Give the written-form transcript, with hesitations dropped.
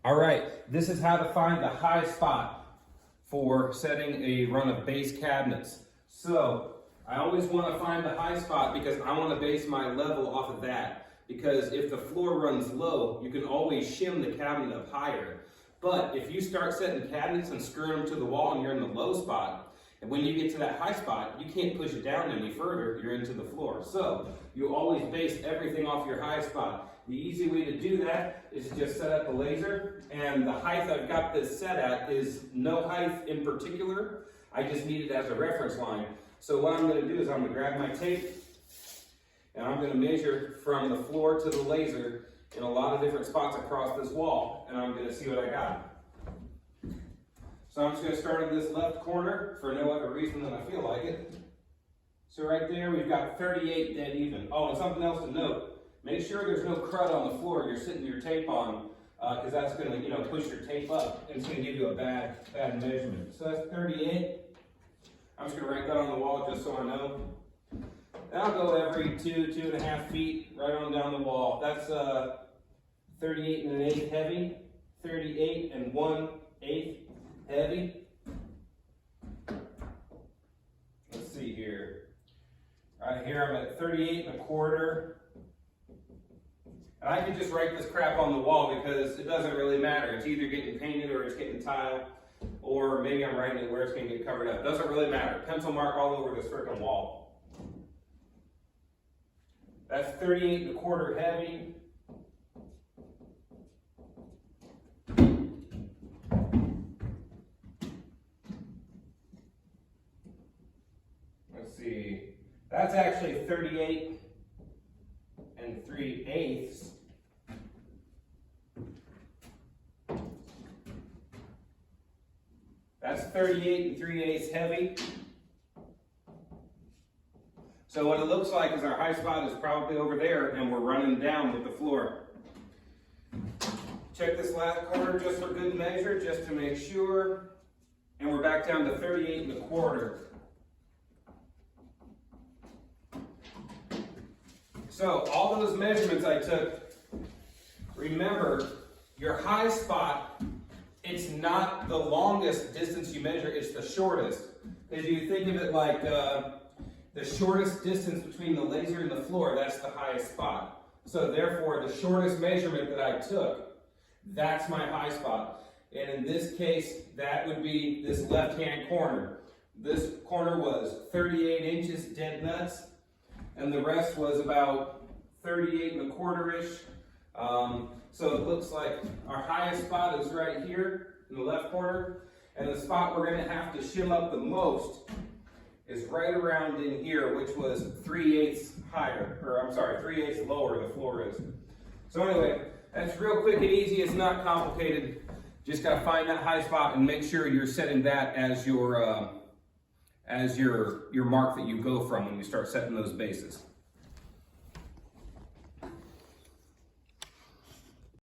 All right, this is how to find the high spot for setting a run of base cabinets. So I always want to find the high spot because I want to base my level off of that. Because if the floor runs low, you can always shim the cabinet up higher. But if you start setting cabinets and screwing them to the wall and you're in the low spot, and when you get to that high spot, you can't push it down any further, you're into the floor. So you always base everything off your high spot. The easy way to do that is just set up the laser, and the height I've got this set at is no height in particular. I just need it as a reference line. So what I'm going to do is I'm going to grab my tape, and I'm going to measure from the floor to the laser in a lot of different spots across this wall, and I'm going to see what I got. So I'm just going to start in this left corner for no other reason than I feel like it. So right there we've got 38 dead even. Oh, and something else to note. Make sure there's no crud on the floor you're sitting your tape on, because that's going to, push your tape up, and it's going to give you a bad measurement. So that's 38. I'm just going to write that on the wall just so I know. And I'll go every 2.5 feet right on down the wall. That's 38 1/8 heavy, 38 1/8 heavy. Let's see here. Right here I'm at 38 1/4. And I can just write this crap on the wall because it doesn't really matter. It's either getting painted or it's getting tile, or maybe I'm writing it where it's going to get covered up. Doesn't really matter. Pencil mark all over this frickin' wall. That's 38 1/4 heavy. Let's see. That's actually 38 3/8. That's 38 3/8 heavy. So what it looks like is our high spot is probably over there, and we're running down with the floor. Check this last corner just for good measure, just to make sure. And we're back down to 38 1/4. So all those measurements I took, remember, your high spot, it's not the longest distance you measure, it's the shortest. Because you think of it like the shortest distance between the laser and the floor, that's the highest spot. So therefore, the shortest measurement that I took, that's my high spot. And in this case, that would be this left-hand corner. This corner was 38 inches dead nuts, and the rest was about 38 1/4-ish. So it looks like our highest spot is right here in the left corner, and the spot we're going to have to shim up the most is right around in here, which was 3/8 higher, or I'm sorry, 3/8 lower the floor is. So anyway, that's real quick and easy. It's not complicated. Just got to find that high spot and make sure you're setting that as your mark that you go from when you start setting those bases.